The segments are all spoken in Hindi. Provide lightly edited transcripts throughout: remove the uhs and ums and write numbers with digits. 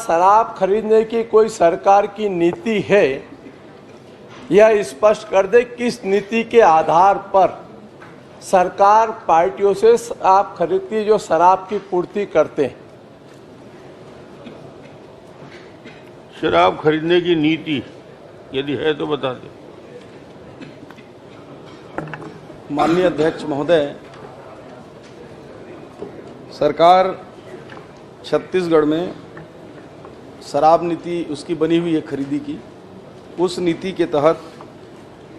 शराब खरीदने की कोई सरकार की नीति है, यह स्पष्ट कर दे किस नीति के आधार पर सरकार पार्टियों से शराब खरीदती जो शराब की पूर्ति करते हैं। शराब खरीदने की नीति यदि है तो बता दें। माननीय अध्यक्ष महोदय, सरकार छत्तीसगढ़ में शराब नीति उसकी बनी हुई है खरीदी की, उस नीति के तहत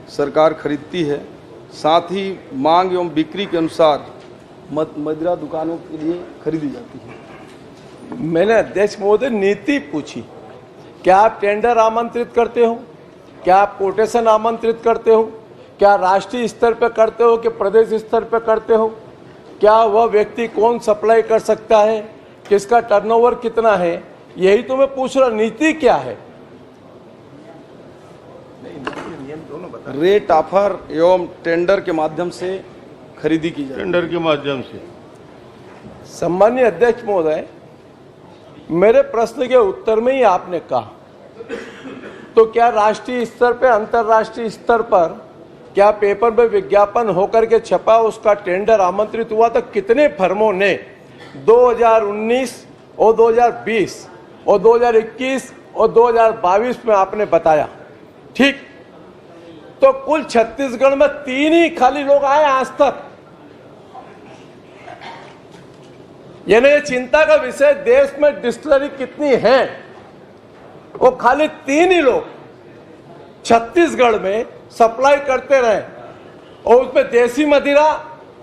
सरकार खरीदती है। साथ ही मांग एवं बिक्री के अनुसार मदिरा दुकानों के लिए खरीदी जाती है। मैंने अध्यक्ष महोदय नीति पूछी, क्या आप टेंडर आमंत्रित करते हो, क्या आप कोटेशन आमंत्रित करते हो, क्या राष्ट्रीय स्तर पर करते हो कि प्रदेश स्तर पर करते हो, क्या वह व्यक्ति कौन सप्लाई कर सकता है, किसका टर्नओवर कितना है, यही तो मैं पूछ रहा। नीति क्या है? रेट ऑफर एवं टेंडर के माध्यम से खरीदी की जाए। टेंडर के माध्यम से। सम्मानीय अध्यक्ष महोदय, मेरे प्रश्न के उत्तर में ही आपने कहा, तो क्या राष्ट्रीय स्तर पे अंतर्राष्ट्रीय स्तर पर क्या पेपर में विज्ञापन होकर के छपा, उसका टेंडर आमंत्रित हुआ? तो कितने फर्मों ने 2019 और 2020 और 2021 और 2022 में आपने बताया, ठीक? तो कुल छत्तीसगढ़ में 3 ही खाली लोग आए आज तक। यानी ये चिंता का विषय, देश में डिस्टिलरी कितनी है, वो खाली 3 ही लोग छत्तीसगढ़ में सप्लाई करते रहे, और उसमें देसी मदिरा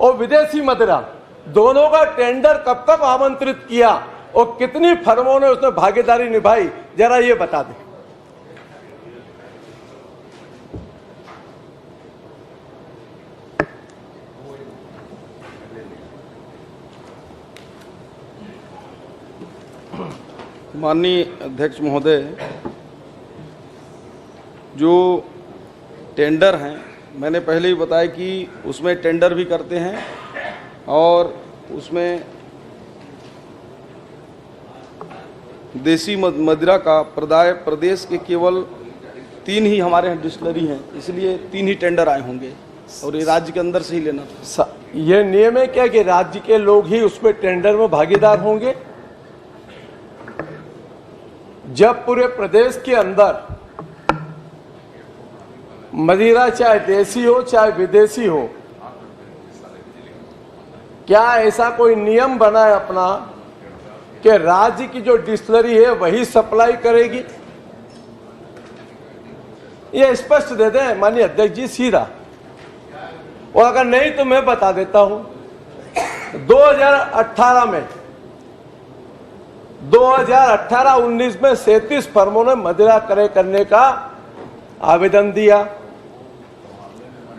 और विदेशी मदिरा दोनों का टेंडर कब कब आमंत्रित किया और कितनी फर्मों ने उसमें भागीदारी निभाई, जरा ये बता दें। माननीय अध्यक्ष महोदय, जो टेंडर हैं, मैंने पहले ही बताया कि उसमें टेंडर भी करते हैं और उसमें देसी मदिरा का प्रदेश के केवल 3 ही हमारे यहाँ डिस्टिलरी हैं, इसलिए 3 ही टेंडर आए होंगे और ये राज्य के अंदर से ही लेना था। ये नियम है क्या कि राज्य के लोग ही उसमें टेंडर में भागीदार होंगे? जब पूरे प्रदेश के अंदर मदिरा चाहे देसी हो चाहे विदेशी हो, क्या ऐसा कोई नियम बना है अपना कि राज्य की जो डिस्टिलरी है वही सप्लाई करेगी? ये स्पष्ट दे दें माननीय अध्यक्ष जी सीधा, और अगर नहीं तो मैं बता देता हूं। 2018 में 2018-19 में 37 फर्मों ने मदिरा क्रय करने का आवेदन दिया।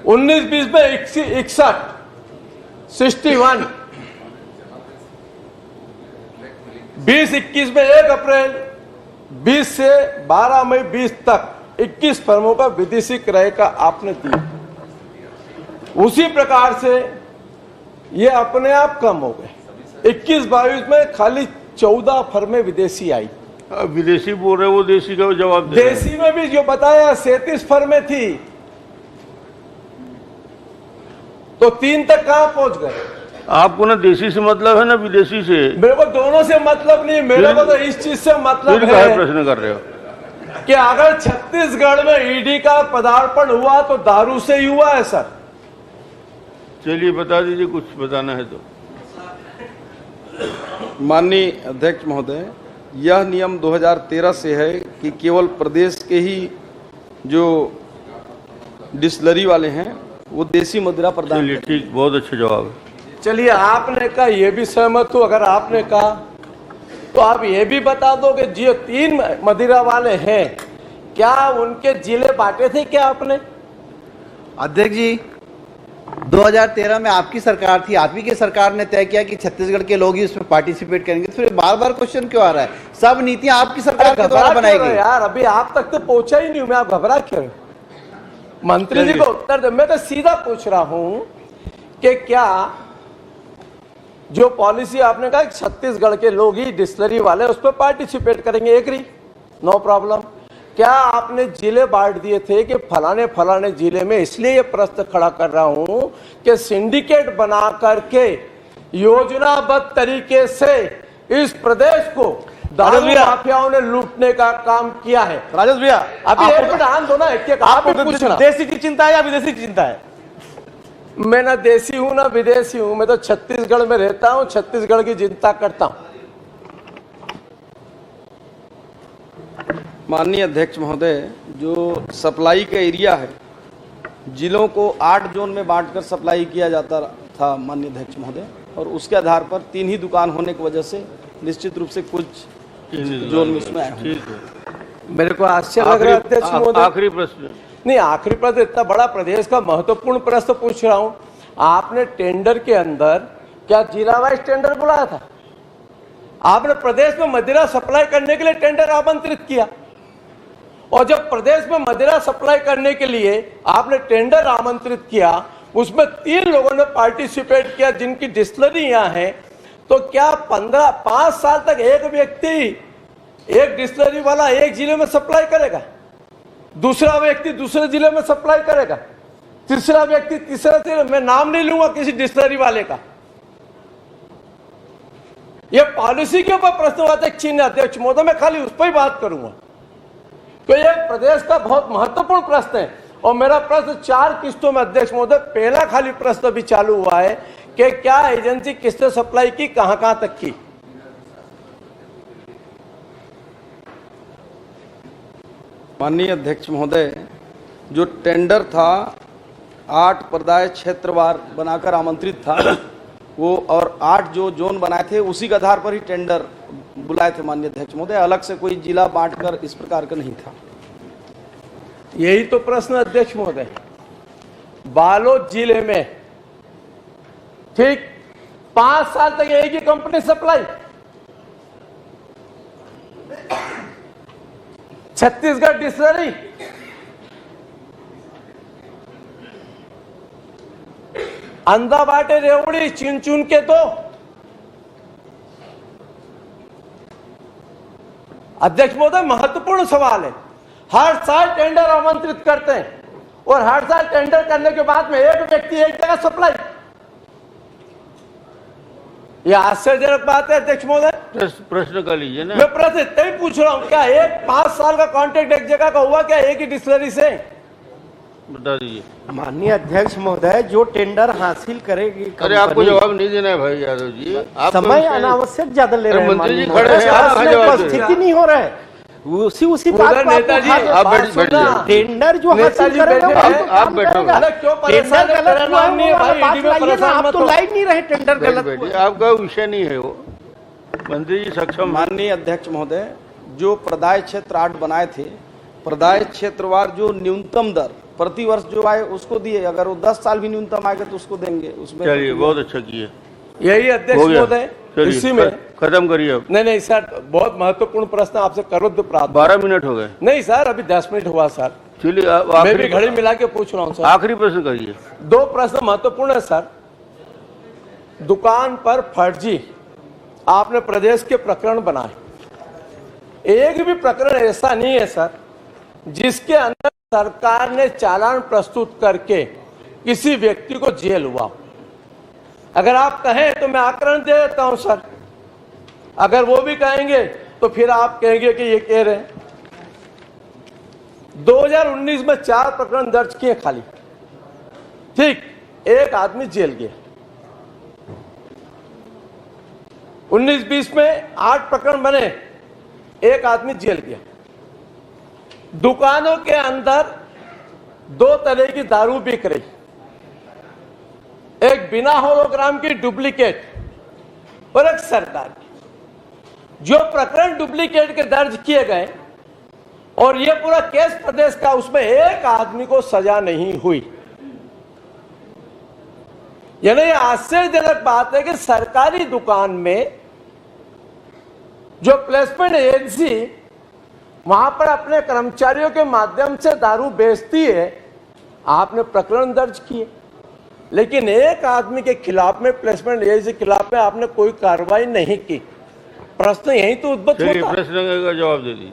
19-20 में 61, 61, 20-21 में 1 अप्रैल 20 से 12 मई 20 तक 21 फर्मों का विदेशी क्रय का आपने दिया। उसी प्रकार से ये अपने आप कम हो गए। 21-22 में खाली 14 फर्में विदेशी आई। विदेशी बोल रहे, वो देशी का जवाब दे। देशी में भी जो बताया 37 फर्में थी, तो 3 तक कहां पहुंच गए? आपको ना देशी से मतलब है ना विदेशी से? मेरे को दोनों से मतलब नहीं, मेरे को तो इस चीज से मतलब है। प्रश्न कर रहे हो कि अगर छत्तीसगढ़ में ईडी का पदार्पण हुआ तो दारू से ही हुआ है सर। चलिए बता दीजिए, कुछ बताना है तो। माननीय अध्यक्ष महोदय, यह नियम 2013 से है कि केवल प्रदेश के ही जो डिस्टिलरी वाले हैं वो देसी मदिरा प्रदान। चलिए ठीक, बहुत अच्छा जवाब है। चलिए, आपने कहा ये भी सहमत हूं। अगर आपने कहा तो आप ये भी बता दो कि जो 3 मदिरा वाले हैं, क्या उनके जिले बांटे थे क्या आपने? अध्यक्ष जी, 2013 में आपकी सरकार थी, आप ही की सरकार ने तय किया कि छत्तीसगढ़ के लोग ही उसमें पार्टिसिपेट करेंगे, तो फिर बार बार क्वेश्चन क्यों आ रहा है? सब नीतियां आपकी सरकार के द्वारा बनाई गई। यार अभी आप तक तो पहुंचा ही नहीं हूं मैं, आप घबरा क्यों? मंत्री जी को उत्तर दे। मैं तो सीधा पूछ रहा हूं कि क्या जो पॉलिसी आपने कहा कि छत्तीसगढ़ के लोग ही डिस्टिलरी वाले उस पर पार्टिसिपेट करेंगे, एग्री, नो प्रॉब्लम। क्या आपने जिले बांट दिए थे कि फलाने फलाने जिले में? इसलिए ये प्रश्न खड़ा कर रहा हूं कि सिंडिकेट बना करके योजनाबद्ध तरीके से इस प्रदेश को दारू माफियाओं ने लूटने का काम किया है। राजेश भैया, अभी एक मिनट आन दो ना, एक आपको देसी की चिंता है या विदेशी की चिंता है? मैं ना देसी हूं ना विदेशी हूं, मैं तो छत्तीसगढ़ में रहता हूं, छत्तीसगढ़ की चिंता करता हूं। माननीय अध्यक्ष महोदय, जो सप्लाई का एरिया है, जिलों को 8 जोन में बांटकर सप्लाई किया जाता था माननीय अध्यक्ष महोदय, और उसके आधार पर 3 ही दुकान होने की वजह से निश्चित रूप से कुछ जोन में उसमें आए हैं। ठीक है, मेरे को आश्चर्य लग रहा है अध्यक्ष महोदय। आखिरी प्रश्न। नहीं, आखिरी प्रश्न, इतना बड़ा प्रदेश का महत्वपूर्ण प्रश्न पूछ रहा हूं। आपने टेंडर के अंदर क्या जिला वाइज टेंडर बुलाया था? आपने प्रदेश में मदिरा सप्लाई करने के लिए टेंडर आमंत्रित किया, और जब प्रदेश में मदिरा सप्लाई करने के लिए आपने टेंडर आमंत्रित किया, उसमें 3 लोगों ने पार्टिसिपेट किया जिनकी डिस्टिलरी यहां है, तो क्या 5 साल तक एक व्यक्ति, एक डिस्टिलरी वाला एक जिले में सप्लाई करेगा, दूसरा व्यक्ति दूसरे जिले में सप्लाई करेगा, तीसरा व्यक्ति तीसरे जिले में? मैं नाम नहीं लूंगा किसी डिस्टिलरी वाले का। यह पॉलिसी के ऊपर प्रश्नवाचक चिन्ह अध्यक्ष महोदय, मैं खाली उस पर ही बात करूंगा। तो यह प्रदेश का बहुत महत्वपूर्ण प्रश्न है, और मेरा प्रश्न 4 किस्तों में अध्यक्ष महोदय। पहला खाली प्रश्न अभी चालू हुआ है कि क्या एजेंसी किसने सप्लाई की, कहां तक की? माननीय अध्यक्ष महोदय, जो टेंडर था 8 पर्याय क्षेत्रवार बनाकर आमंत्रित था वो, और 8 जो जोन बनाए थे उसी के आधार पर ही टेंडर बुलाए थे माननीय अध्यक्ष महोदय। अलग से कोई जिला बांटकर इस प्रकार का नहीं था। यही तो प्रश्न अध्यक्ष महोदय। बालोद जिले में ठीक 5 साल तक एक ही कंपनी सप्लाई, छत्तीसगढ़ डिस्टिलरी, अंधा बाटे रेवड़ी चुन चुन के तो अध्यक्ष महोदय महत्वपूर्ण सवाल है। हर साल टेंडर आमंत्रित करते हैं, और हर साल टेंडर करने के बाद में एक व्यक्ति एक जगह सप्लाई। यह आश्चर्यजनक बात है अध्यक्ष महोदय। प्रश्न कर लीजिए ना। मैं प्रश्न इतना ही पूछ रहा हूं, क्या एक 5 साल का कॉन्ट्रैक्ट एक जगह का हुआ क्या एक ही डिस्टिलरी से? बता दीजिए। माननीय अध्यक्ष महोदय, जो टेंडर हासिल करेगी, अरे आपको जवाब नहीं देना है भाई यादव जी, आप समय अनावश्यक ज्यादा ले रहे हैं। मंत्री जी खड़े हैं, आप उपस्थिति नहीं हो रहा है, उसी बात को नेताजी आप बैठ जाइए। टेंडर जो हासिल करेगा आप बैठो। क्यों परेशान टेंडर गलत हुआ नहीं है भाई? बात ईडी में लाइए ना, परेशान आप मत तो हो। लाइन नहीं रहे, टेंडर गलत बैठिए, हुआ। आपका विषय नहीं है वो। मंत्री जी सक्षम। माननीय अध्यक्ष महोदय, जो प्रदाय क्षेत्र 8 बनाए थे, प्रदाय क्षेत्रवार जो न्यूनतम दर प्रति वर्ष जो आए उसको दिए। अगर वो 10 साल भी न्यूनतम आएगा तो उसको देंगे। उसमें चलिए, बहुत अच्छा किया। यही अध्यक्ष महोदय, इसी में खत्म करिए अब। नहीं सर, बहुत महत्वपूर्ण प्रश्न आपसे करो तो प्राप्त। 12 मिनट हो गए। नहीं सर, अभी 10 मिनट हुआ सर। चलिए, मैं भी घड़ी मिला के पूछ रहा हूँ सर। आखिरी प्रश्न करिए। 2 प्रश्न महत्वपूर्ण है सर। दुकान पर फर्जी आपने प्रदेश के प्रकरण बनाए, एक भी प्रकरण ऐसा नहीं है सर जिसके अंदर सरकार ने चालान प्रस्तुत करके किसी व्यक्ति को जेल हुआ। अगर आप कहें तो मैं आकरण दे देता हूं सर, अगर वो भी कहेंगे तो फिर आप कहेंगे कि ये कह रहे हैं। 2019 में 4 प्रकरण दर्ज किए खाली, ठीक, एक आदमी जेल गया। 19-20 में 8 प्रकरण बने, एक आदमी जेल गया। दुकानों के अंदर 2 तरह की दारू बिक रही, एक बिना होलोग्राम की डुप्लीकेट और एक सरकार की। जो प्रकरण डुप्लीकेट के दर्ज किए गए और ये पूरा केस प्रदेश का, उसमें एक आदमी को सजा नहीं हुई। यानी ये आश्चर्यजनक बात है कि सरकारी दुकान में जो प्लेसमेंट एजेंसी वहां पर अपने कर्मचारियों के माध्यम से दारू बेचती है, आपने प्रकरण दर्ज किए। लेकिन एक आदमी के खिलाफ में, प्लेसमेंट एजेंसी के खिलाफ में आपने कोई कार्रवाई नहीं की। प्रश्न यही तो उद्भव चलिए होता है। प्रश्न का जवाब दे दीजिए।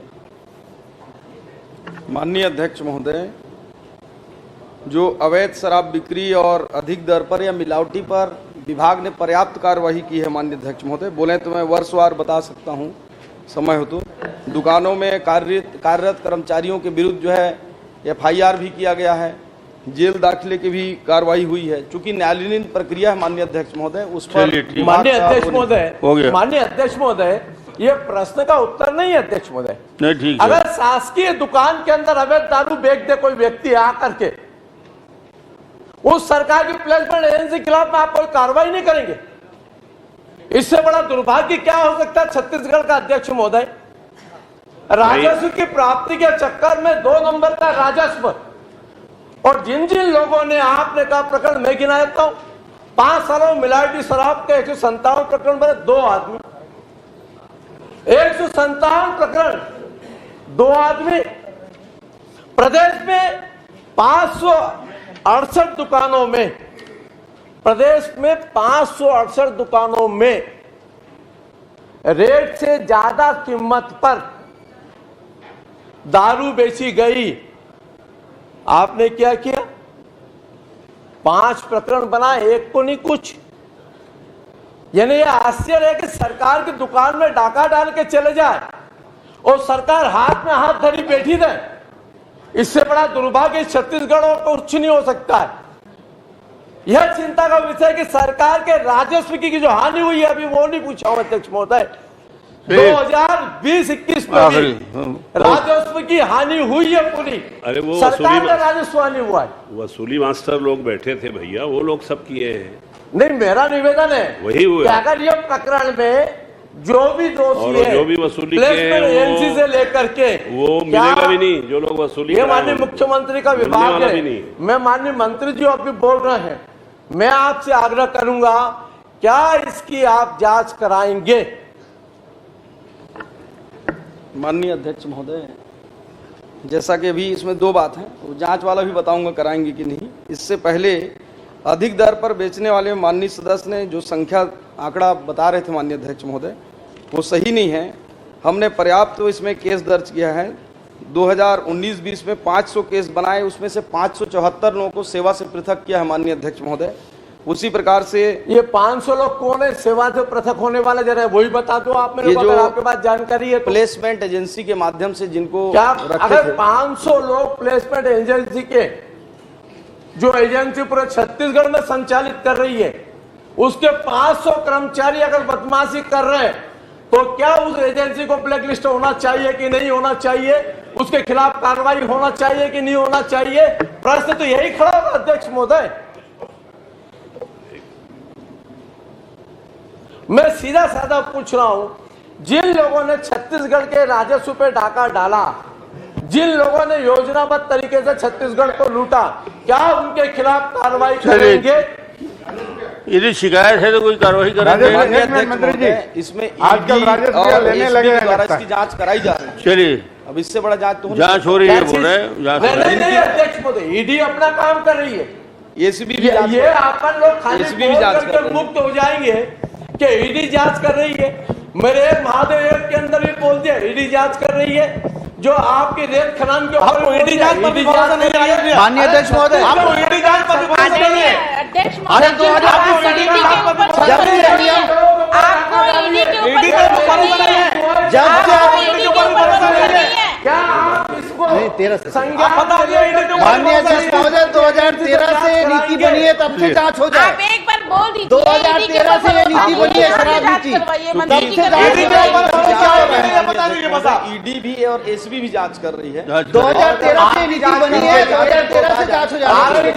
माननीय अध्यक्ष महोदय, जो अवैध शराब बिक्री और अधिक दर पर या मिलावटी पर विभाग ने पर्याप्त कार्यवाही की है माननीय अध्यक्ष महोदय। बोले तो मैं वर्षवार बता सकता हूं समय हो तो। दुकानों में कार्यरत कर्मचारियों के विरुद्ध जो है FIR भी किया गया है, जेल दाखिले की भी कार्रवाई हुई है। चूंकि न्यायालयीन प्रक्रिया है माननीय अध्यक्ष महोदय, उस पर चलिए, ठीक। माननीय अध्यक्ष महोदय, हो गया। माननीय अध्यक्ष महोदय, ये प्रश्न का उत्तर नहीं है अध्यक्ष महोदय। नहीं, ठीक है। अगर शासकीय दुकान के अंदर अवैध दारू बेच दे कोई व्यक्ति आकर के, उस सरकार की प्लेसमेंट एजेंसी के खिलाफ में आप कोई कार्रवाई नहीं करेंगे? इससे बड़ा दुर्भाग्य क्या हो सकता है छत्तीसगढ़ का अध्यक्ष महोदय? राजस्व की प्राप्ति के चक्कर में 2 नंबर का राजस्व, और जिन जिन लोगों ने, आपने कहा प्रकरण मैं गिना देता हूं, 5 सालों में मिलावटी शराब के 157 प्रकरण बने 2 आदमी, 157 प्रकरण 2 आदमी। प्रदेश में 568 दुकानों में, प्रदेश में 568 दुकानों में रेट से ज्यादा कीमत पर दारू बेची गई। आपने क्या किया? 5 प्रकरण बना, 1 को नहीं कुछ। यानी यह आश्चर्य है कि सरकार की दुकान में डाका डाल के चले जाए और सरकार हाथ में हाथ धरी बैठी रहे। इससे बड़ा दुर्भाग्य छत्तीसगढ़ को कुछ नहीं हो सकता है। यह चिंता का विषय कि सरकार के राजस्व की जो हानि हुई है, अभी वो नहीं पूछा हूं अध्यक्ष महोदय। 2020-21 में भी राजस्व की हानि हुई है पूरी। अरे वो सरकार का राजस्व हानि हुआ है। वसूली मास्टर लोग बैठे थे भैया, वो लोग सब किए हैं। नहीं, मेरा निवेदन है वही हुआ। कि अगर ये प्रकरण में जो भी दोषी और है, जो भी वसूली किए हैं, प्लेसमेंट एजेंसी से लेकर के, वो मिलेगा भी नहीं। जो लोग वसूली ये माननीय मुख्यमंत्री का विभाग वाला है। भी नहीं। मैं माननीय मंत्री जी अभी बोल रहे हैं, मैं आपसे आग्रह करूंगा, क्या इसकी आप जांच कराएंगे? माननीय अध्यक्ष महोदय, जैसा कि अभी इसमें 2 बात हैं, तो जांच वाला भी बताऊंगा कराएंगे कि नहीं। इससे पहले अधिक दर पर बेचने वाले माननीय सदस्य ने जो संख्या आंकड़ा बता रहे थे माननीय अध्यक्ष महोदय, वो सही नहीं है। हमने पर्याप्त तो इसमें केस दर्ज किया है। 2019-20 में 500 केस बनाए, उसमें से 574 लोगों को सेवा से पृथक किया है माननीय अध्यक्ष महोदय। उसी प्रकार से ये 500 लोग कौन है सेवा से पृथक होने वाले, जरा वही बता दो आप मेरे को, अगर आपके पास जानकारी है तो। प्लेसमेंट एजेंसी के माध्यम से जिनको क्या रखे अगर थे, 500 लोग प्लेसमेंट एजेंसी के, जो एजेंसी पूरे छत्तीसगढ़ में संचालित कर रही है, उसके 500 कर्मचारी अगर बदमाशी कर रहे हैं, तो क्या उस एजेंसी को ब्लैक लिस्ट होना चाहिए कि नहीं होना चाहिए? उसके खिलाफ कार्रवाई होना चाहिए कि नहीं होना चाहिए? प्रश्न तो यही खड़ा होगा अध्यक्ष महोदय। मैं सीधा साधा पूछ रहा हूं, जिन लोगों ने छत्तीसगढ़ के राजस्व पे डाका डाला, जिन लोगों ने योजनाबद्ध तरीके से छत्तीसगढ़ को लूटा, क्या उनके खिलाफ कार्रवाई करेंगे? यदि शिकायत है तो कोई कार्रवाई करेंगे। माननीय अध्यक्ष महोदय, इसमें आजकल राजस्व और लेने SB लगे हैं द्वारा लगता है। इसकी जांच कराई जा रही है। चलिए, अब इससे बड़ा जांच तो जांच हो रही है, बोल रहे हैं जांच हो रही है। नहीं अध्यक्ष महोदय, ईडी अपना काम कर रही है। ACB भी जांच ये अपन लोग खाली SB भी बोल जांच करके कर रही है। मुक्त हो जाएंगे कि ईडी जांच कर रही है। मेरे महादेव के अंदर भी बोल दिया ईडी जांच कर रही है। जो आपकी रेत खनन के ऊपर ईडी जांच पर भरोसा नहीं है। माननीय अध्यक्ष महोदय, आपको ईडी जांच पर भरोसा नहीं है। अध्यक्ष अरे महोदय, 2000 आपको ईडी के ऊपर भरोसा नहीं है। जब से आपको ईडी के ऊपर भरोसा नहीं है। क्या आप इसको नहीं, 13 से। संज्ञान दीजिए? माननीय अध्यक्ष महोदय, 2013 से नीति बनी है, तब से जांच हो आप जाए। एक बार बोल दीजिए 2013 से ये नीति बनी है, शराब नीति। ED भी और SB भी जांच कर रही है। 2013 से नीति बनी है, 2013 से जांच हो जाएगी।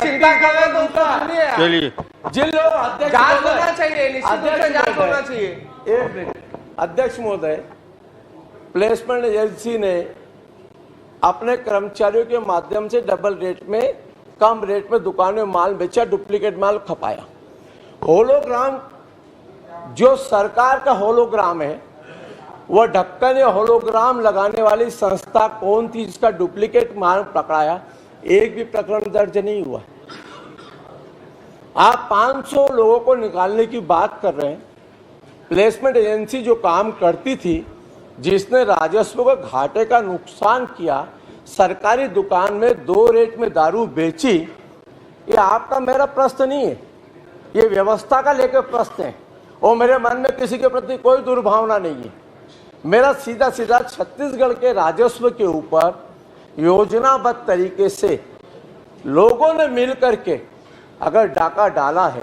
चिंता कर रहे तो चलिए, जिन लोग अध्यक्ष जांच होना चाहिए, निश्चित रूप से जांच होना चाहिए। एक मिनट अध्यक्ष महोदय, प्लेसमेंट एजेंसी ने अपने कर्मचारियों के माध्यम से डबल रेट में, कम रेट में दुकानों में माल बेचा, डुप्लीकेट माल खपाया। होलोग्राम, जो सरकार का होलोग्राम है, वह ढक्कन या होलोग्राम लगाने वाली संस्था कौन थी जिसका डुप्लीकेट माल पकड़ाया? एक भी प्रकरण दर्ज नहीं हुआ। आप 500 लोगों को निकालने की बात कर रहे हैं। प्लेसमेंट एजेंसी जो काम करती थी, जिसने राजस्व को घाटे का नुकसान किया, सरकारी दुकान में 2 रेट में दारू बेची, ये आपका मेरा प्रश्न नहीं है, ये व्यवस्था का लेकर प्रश्न है। और मेरे मन में किसी के प्रति कोई दुर्भावना नहीं है। मेरा सीधा सीधा छत्तीसगढ़ के राजस्व के ऊपर योजनाबद्ध तरीके से लोगों ने मिलकर के अगर डाका डाला है,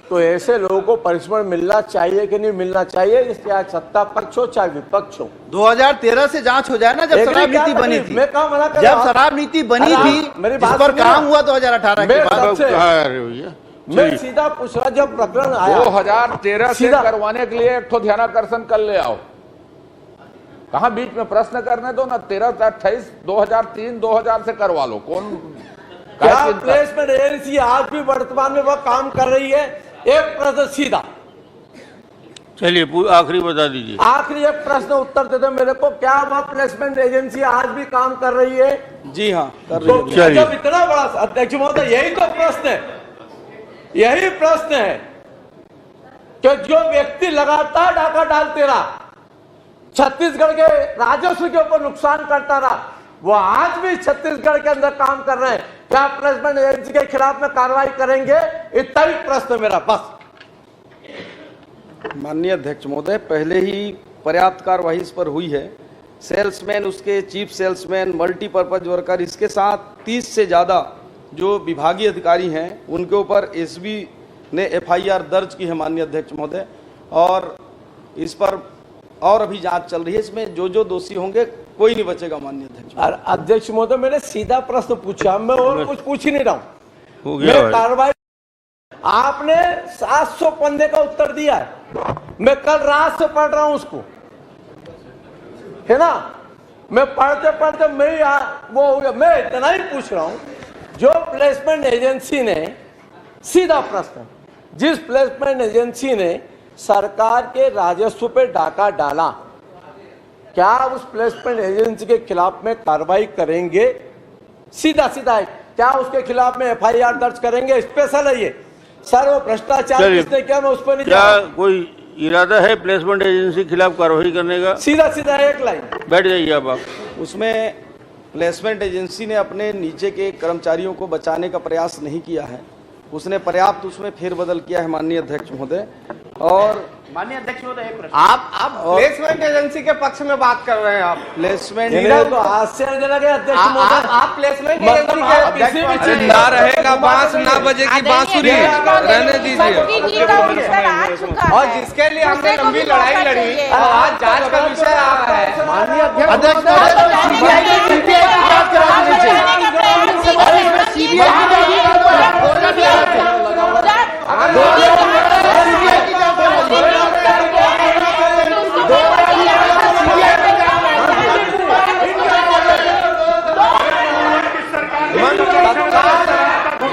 तो ऐसे लोगों को पनिशमेंट मिलना चाहिए कि नहीं मिलना चाहिए, चाहे सत्ता पक्ष हो चाहे विपक्ष हो। 2013 से जांच हो जाए ना, जब शराब नीति बनी थी। मैं कहाँ मना कर जब शराब नीति बनी थी, जिस पर काम हुआ 2018 के बाद। मैं सीधा पूछ रहा, जब प्रकरण आया 2013 से करवाने के लिए एक तो ध्यानाकर्षण कर ले आओ, कहा बीच में प्रश्न करने दो ना। 13, 28, 2003, 2000 से करवा लो। कौन क्या प्लेसमेंट एजेंसी आज भी वर्तमान में वह काम कर रही है? एक प्रश्न सीधा, चलिए आखिरी बता दीजिए। आखिरी एक प्रश्न उत्तर दे दो मेरे को, क्या वह प्लेसमेंट एजेंसी आज भी काम कर रही है? जी हाँ, कर रही है। तो जब इतना बड़ा अध्यक्ष महोदय, यही तो प्रश्न है, यही प्रश्न है कि जो व्यक्ति लगातार डाका डालते रहा, छत्तीसगढ़ के राजस्व के ऊपर नुकसान करता रहा, वो आज भी छत्तीसगढ़ के अंदर काम कर रहे हैं। क्या प्लेसमेंट एजेंसी के खिलाफ में कार्रवाई करेंगे? इतना ही प्रश्न मेरा बस। माननीय अध्यक्ष महोदय, पहले ही पर्याप्त कार्यवाही इस पर हुई है। सेल्समैन, उसके चीफ सेल्समैन, मल्टीपर्पज वर्कर, इसके साथ 30 से ज़्यादा जो विभागीय अधिकारी हैं, उनके ऊपर एसबी ने FIR दर्ज की है माननीय अध्यक्ष महोदय, और इस पर और अभी जांच चल रही है। इसमें जो जो दोषी होंगे कोई नहीं बचेगा माननीय अध्यक्ष। अध्यक्ष महोदय, मैंने सीधा प्रश्न पूछा, मैं और कुछ पूछ ही नहीं रहा हूँ। मैं कार्रवाई, आपने 700 पन्ने का उत्तर दिया है, मैं कल रात से पढ़ रहा हूं उसको, है ना। मैं पढ़ते पढ़ते मैं इतना ही पूछ रहा हूं, जो प्लेसमेंट एजेंसी ने, सीधा प्रश्न, जिस प्लेसमेंट एजेंसी ने सरकार के राजस्व पे डाका डाला, क्या उस प्लेसमेंट एजेंसी के खिलाफ में कार्रवाई करेंगे? सीधा सीधा है, क्या उसके खिलाफ में FIR दर्ज करेंगे? स्पेशल है ये सर, वो भ्रष्टाचार किसने किया, मैं उस पर नहीं। क्या कोई इरादा है प्लेसमेंट एजेंसी के खिलाफ कार्रवाई करने का? सीधा सीधा एक लाइन, बैठ जाइए आप। उसमें प्लेसमेंट एजेंसी ने अपने नीचे के कर्मचारियों को बचाने का प्रयास नहीं किया है, उसने पर्याप्त उसमें फेरबदल किया है माननीय अध्यक्ष महोदय। और माननीय अध्यक्ष महोदय, एक प्रश्न। आप प्लेसमेंट एजेंसी के पक्ष में बात कर रहे हैं। आप प्लेसमेंट तो आश्चर्यजनक है अध्यक्ष महोदय। आप प्लेसमेंट एजेंसी के किसी भी चीज ना रहेगा बांस, ना बजेगी बांसुरी, रहने दीजिए। और जिसके लिए हमने लंबी लड़ाई लड़ी, आज जांच का विषय आ रहा है। माननीय अध्यक्ष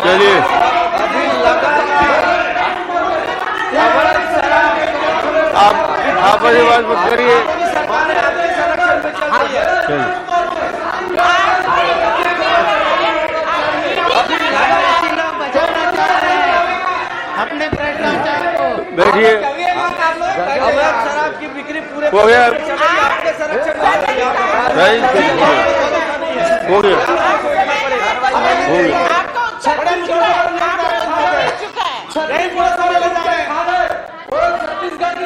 चलिए, आप ऐसी बात मत करिए। बैठिए, शराब की बिक्री पूरे हो गया, हो गया, हो गया।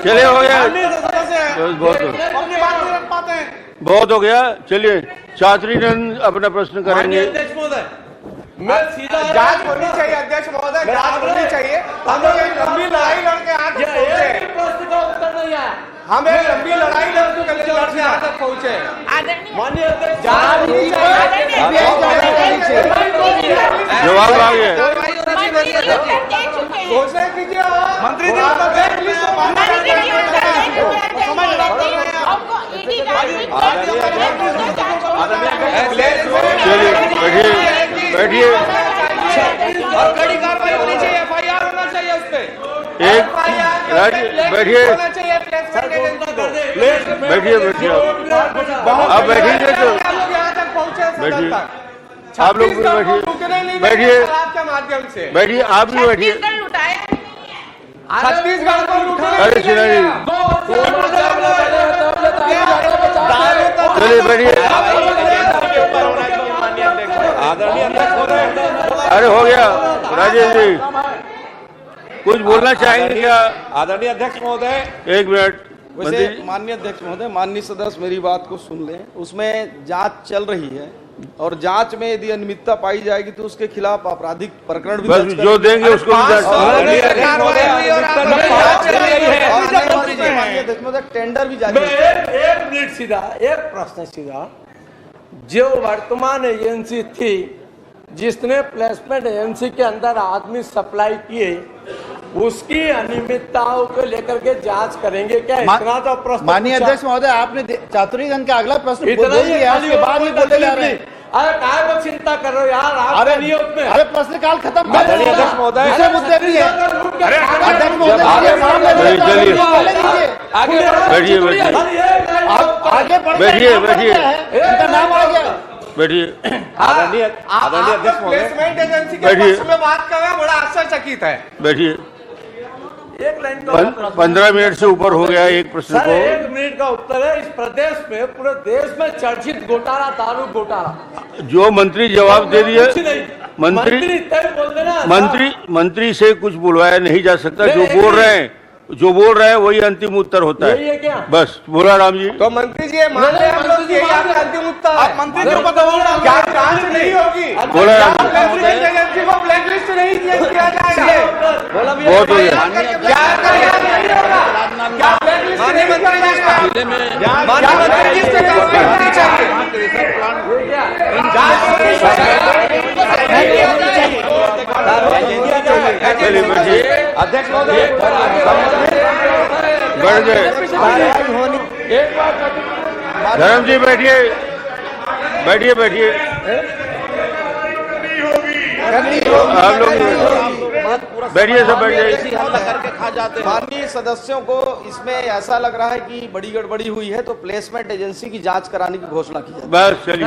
चलिए, हो गया, बहुत हो गया। चलिए, छात्री नंद अपना प्रश्न करेंगे। मैं सीधा जांच होनी चाहिए अध्यक्ष महोदय, जांच होनी चाहिए। हम एक लंबी लड़ाई लड़के आज पहुंचे, प्रश्न का उत्तर नहीं आया। हम एक लंबी लड़ाई लड़के आज तक पहुंचे। माननीय अध्यक्ष, जांच होनी चाहिए, जवाब आ गया। घोषणा कीजिए मंत्री जी, चलिए, बैठिए, बैठिए। और कड़ी कार्रवाई होनी चाहिए, FIR होना चाहिए उस पे। एक बैठिए, होना चाहिए बैठिए, बैठिए, आप बैठिए तो यहाँ तक पहुंचे। बैठिए। आप लोग भी बैठिए बैठिए आपके माध्यम से बैठिए, आप भी बैठिए। छत्तीसगढ़ लुटाया छत्तीसगढ़ को लूटने अरे सिन्हा जी चलिए बैठिए। अरे हो गया राजेश जी, कुछ बोलना चाहेंगे क्या? आदरणीय अध्यक्ष महोदय, एक मिनट। वैसे माननीय अध्यक्ष महोदय, माननीय सदस्य मेरी बात को सुन लें। उसमें जांच चल रही है और जांच में यदि अनियमितता पाई जाएगी तो उसके खिलाफ आपराधिक प्रकरण भी बस दर्ज जो देंगे उसको भी दर्ज माननीय अध्यक्ष महोदय, टेंडर भी जारी है। एक मिनट सीधा, एक प्रश्न सीधा। जो वर्तमान एजेंसी थी जिसने प्लेसमेंट एजेंसी के अंदर आदमी सप्लाई किए, उसकी अनियमितताओं को लेकर के जांच करेंगे क्या? इतना तो प्रश्न माननीय पूछा। अध्यक्ष महोदय, आपने चातुर्य का अगला प्रश्न इतना बोल ही दिया, उसके बाद ही बोलते जा रहे हैं। अरे काय को चिंता कर रहे हो यार, आप अरे नहीं उसमें। अरे प्रश्नकाल खत्म कर आदरणीय अध्यक्ष महोदय, दूसरे मुद्दे भी है। अध्यक्ष महोदय, चलिए, चलिए। आगे बैठिए बैठिए आप आगे बढ़ बैठिए बैठिए उनका नाम आ गया। बैठिए आदरणीय अध्यक्ष महोदय, प्लेसमेंट एजेंसी के बैठिए। पक्ष में बात कर रहे हैं, बड़ा आश्चर्यचकित है। बैठिए। एक लाइन का 15 मिनट से ऊपर हो गया एक प्रश्न सर, को। 1 मिनट का उत्तर है। इस प्रदेश में, पूरे देश में चर्चित घोटाला, दारू घोटाला। जो मंत्री जवाब दे दिए। कुछ नहीं। मंत्री तय बोल देना। मंत्री से कुछ बुलवाया नहीं जा सकता। जो बोल रहे हैं वही अंतिम उत्तर होता यही है है। क्या? बस बोला राम जी। तो मंत्री जी ये मान रहे हैं हम लोग कि यही आपका अंतिम उत्तर है? मंत्री जी को पता होगा क्या जांच नहीं होगी? बोला क्या राम जी। प्लेसमेंट एजेंसी को ब्लैकलिस्ट नहीं किया जाएंगे? बहुत हो गया। क्या नहीं होगा? क्या ब्लैकलिस्ट नहीं किया जाएगा? माननीय मंत्री जी से करनी चाहिए। चलिए बैठिए। अध्यक्ष महोदय, बढ़ गए। धर्म जी बैठिए बैठिए बैठिए। आप लोग बैठिए, सब बैठ जाइए। माननीय सदस्यों को इसमें ऐसा लग रहा है कि बड़ी गड़बड़ी हुई है, तो प्लेसमेंट एजेंसी की जांच कराने की घोषणा की जाए। बस चलिए।